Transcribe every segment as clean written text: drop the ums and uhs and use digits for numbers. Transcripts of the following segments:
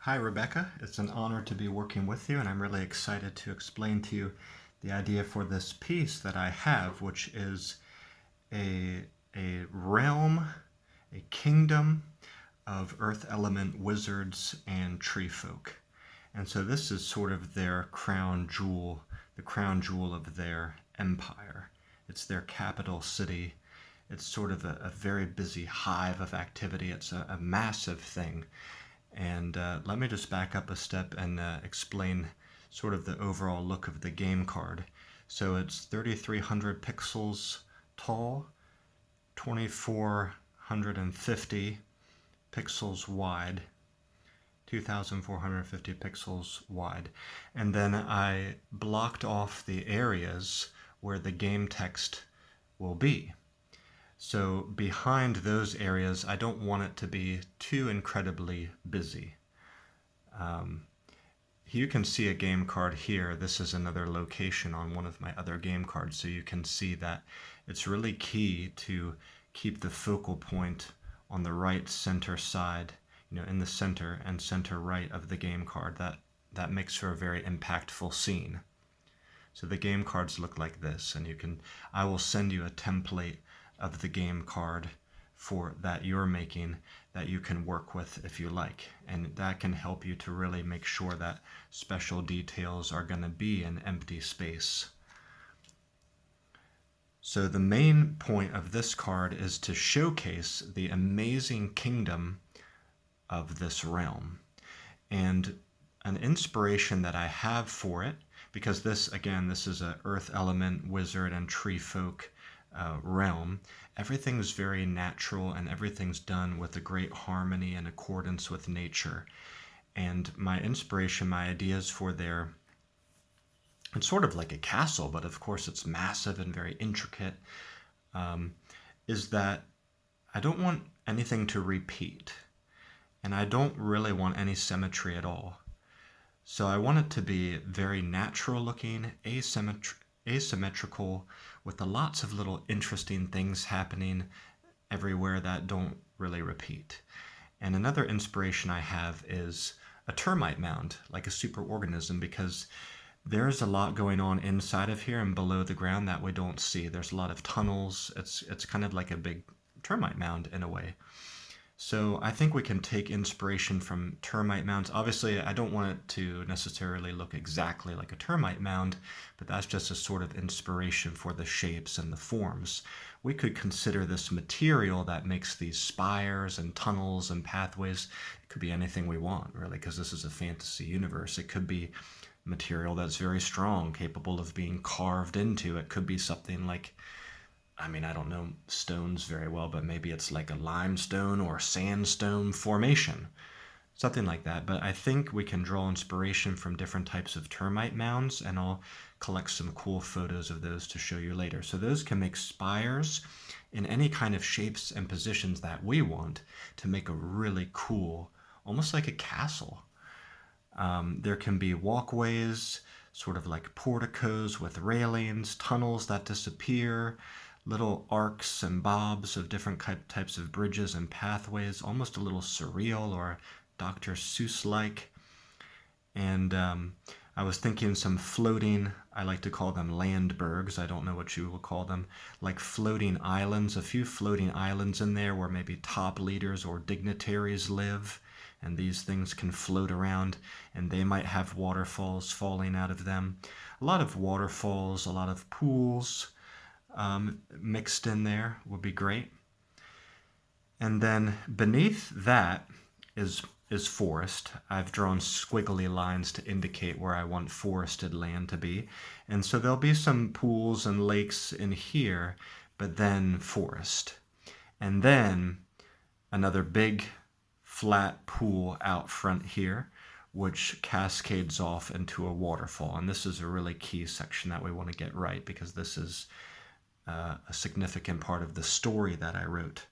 Hi, Rebecca. It's an honor to be working with you, and I'm really excited to explain to you the idea for this piece that I have, which is a, a realm, a kingdom of earth element wizards and tree folk. And so this is sort of their crown jewel, the crown jewel of their empire. It's their capital city. It's sort of a very busy hive of activity. It's a massive thing. And let me just back up a step and explain sort of the overall look of the game card. So it's 3,300 pixels tall, 2,450 pixels wide, 2,450 pixels wide. And then I blocked off the areas where the game text will be. So behind those areas, I don't want it to be too incredibly busy. You can see a game card here. This is another location on one of my other game cards. So you can see that it's really key to keep the focal point on the right center side, in the center and center right of the game card. That makes for a very impactful scene. So the game cards look like this, and I will send you a template of the game card for that you're making that you can work with if you like, and that can help you to really make sure that special details are going to be in empty space. So the main point of this card is to showcase the amazing kingdom of this realm, and an inspiration that I have for it, because this is a earth element wizard and tree folk realm. Everything's very natural and everything's done with a great harmony and accordance with nature. And my inspiration, my ideas for it's sort of like a castle, but of course it's massive and very intricate, is that I don't want anything to repeat. And I don't really want any symmetry at all. So I want it to be very natural looking, asymmetrical, with lots of little interesting things happening everywhere that don't really repeat. And another inspiration I have is a termite mound, like a superorganism, because there's a lot going on inside of here and below the ground that we don't see. There's a lot of tunnels. It's kind of like a big termite mound in a way. So I think we can take inspiration from termite mounds. Obviously, I don't want it to necessarily look exactly like a termite mound, but that's just a sort of inspiration for the shapes and the forms. We could consider this material that makes these spires and tunnels and pathways. It could be anything we want, really, because this is a fantasy universe. It could be material that's very strong, capable of being carved into. It could be something like, I don't know stones very well, but maybe it's like a limestone or sandstone formation, something like that. But I think we can draw inspiration from different types of termite mounds, and I'll collect some cool photos of those to show you later. So those can make spires in any kind of shapes and positions that we want to make a really cool, almost like a castle. There can be walkways, sort of like porticos with railings, tunnels that disappear, little arcs and bobs of different types of bridges and pathways, almost a little surreal or Dr. Seuss-like. And I was thinking some floating, I like to call them landbergs, I don't know what you would call them, like floating islands, a few floating islands in there where maybe top leaders or dignitaries live, and these things can float around, and they might have waterfalls falling out of them. A lot of waterfalls, a lot of pools, mixed in there would be great. And then beneath that is forest. I've drawn squiggly lines to indicate where I want forested land to be. And so there'll be some pools and lakes in here, but then forest. And then another big flat pool out front here, which cascades off into a waterfall. And this is a really key section that we want to get right, because this is a significant part of the story that I wrote.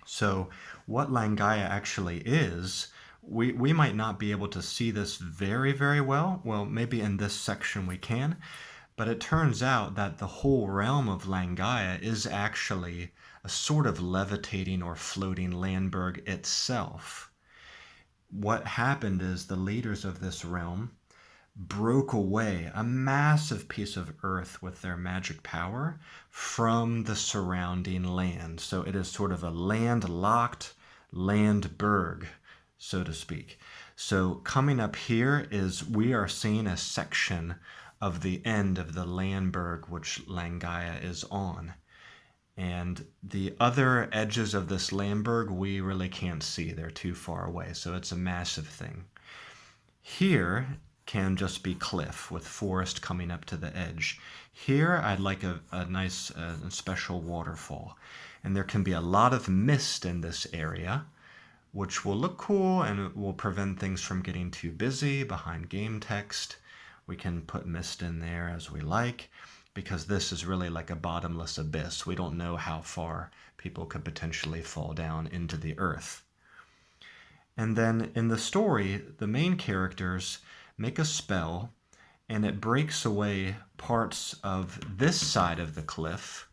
So what Langaia actually is, we might not be able to see this very, very well. Well, maybe in this section we can, but it turns out that the whole realm of Langaia is actually a sort of levitating or floating landberg itself. what happened is the leaders of this realm broke away a massive piece of earth with their magic power from the surrounding land. So it is sort of a landlocked landberg, so to speak. So coming up here is we are seeing a section of the end of the landberg which Langaia is on. And the other edges of this landberg we really can't see. They're too far away. So it's a massive thing. Here can just be cliff with forest coming up to the edge. Here I'd like a nice special waterfall. And there can be a lot of mist in this area, which will look cool and it will prevent things from getting too busy behind game text. We can put mist in there as we like, because this is really like a bottomless abyss. We don't know how far people could potentially fall down into the earth. And then in the story, the main characters make a spell and it breaks away parts of this side of the cliff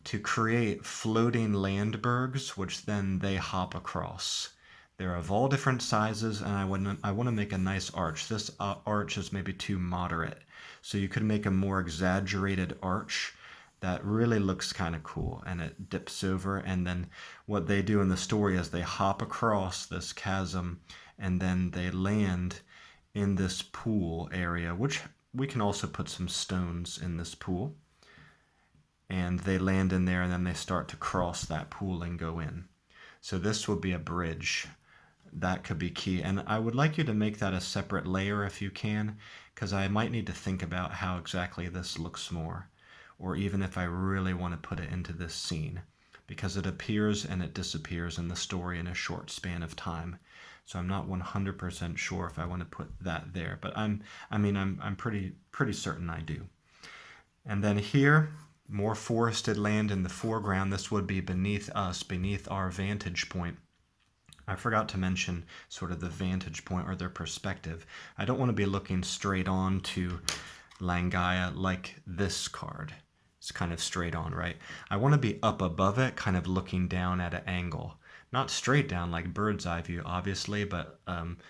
to create floating landbergs, which then they hop across. They're of all different sizes, and I want to make a nice arch. This arch is maybe too moderate, so you could make a more exaggerated arch that really looks kind of cool, and it dips over, and then what they do in the story is they hop across this chasm, and then they land in this pool area, which we can also put some stones in this pool. And they land in there and then they start to cross that pool and go in. So this would be a bridge. That could be key. And I would like you to make that a separate layer if you can, because I might need to think about how exactly this looks more, or even if I really want to put it into this scene, because it appears and it disappears in the story in a short span of time. So I'm not 100% sure if I want to put that there, but I'm pretty certain I do. And then here, more forested land in the foreground. This would be beneath us, beneath our vantage point. I forgot to mention sort of the vantage point or their perspective. I don't want to be looking straight on to Langaia like this card. It's kind of straight on, right? I want to be up above it, kind of looking down at an angle. Not straight down like bird's eye view, obviously, but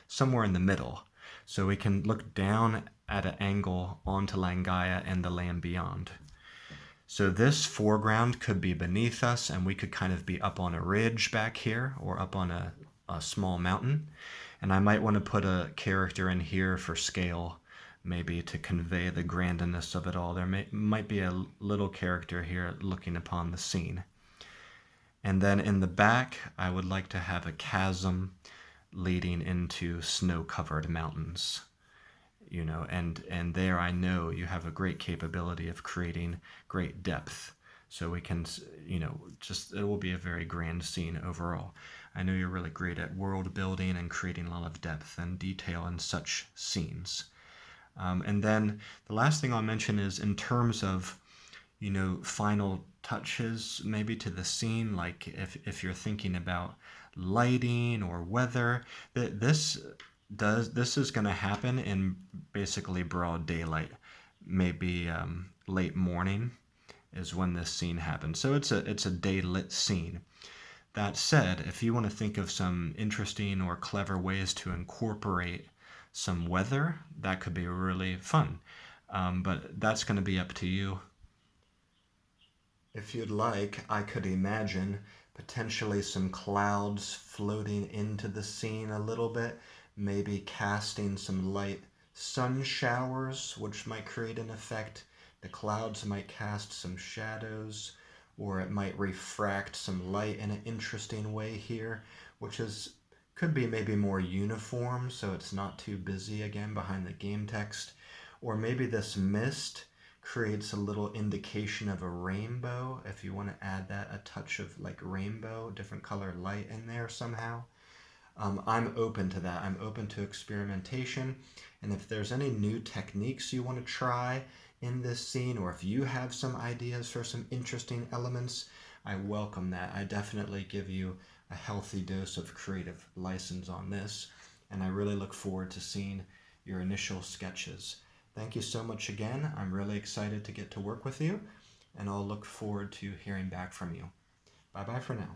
somewhere in the middle. So we can look down at an angle onto Langaia and the land beyond. So this foreground could be beneath us, and we could kind of be up on a ridge back here, or up on a small mountain. And I might want to put a character in here for scale, maybe to convey the grandness of it all. There might be a little character here looking upon the scene. And then in the back, I would like to have a chasm leading into snow-covered mountains. You know, and there I know you have a great capability of creating great depth. So we can, you know, just, it will be a very grand scene overall. I know you're really great at world building and creating a lot of depth and detail in such scenes. And then the last thing I'll mention is in terms of, you know, final touches maybe to the scene, like if you're thinking about lighting or weather, this is going to happen in basically broad daylight. Maybe late morning is when this scene happens. So it's a day lit scene. That said, if you want to think of some interesting or clever ways to incorporate some weather, that could be really fun. But that's going to be up to you. If you'd like, I could imagine potentially some clouds floating into the scene a little bit, maybe casting some light sun showers, which might create an effect. The clouds might cast some shadows, or it might refract some light in an interesting way here, which could be maybe more uniform, so it's not too busy again behind the game text. Or maybe this mist creates a little indication of a rainbow, if you want to add that, a touch of like rainbow, different colored light in there somehow. I'm open to that. I'm open to experimentation. And if there's any new techniques you want to try in this scene, or if you have some ideas for some interesting elements, I welcome that. I definitely give you a healthy dose of creative license on this. And I really look forward to seeing your initial sketches. Thank you so much again. I'm really excited to get to work with you, and I'll look forward to hearing back from you. Bye-bye for now.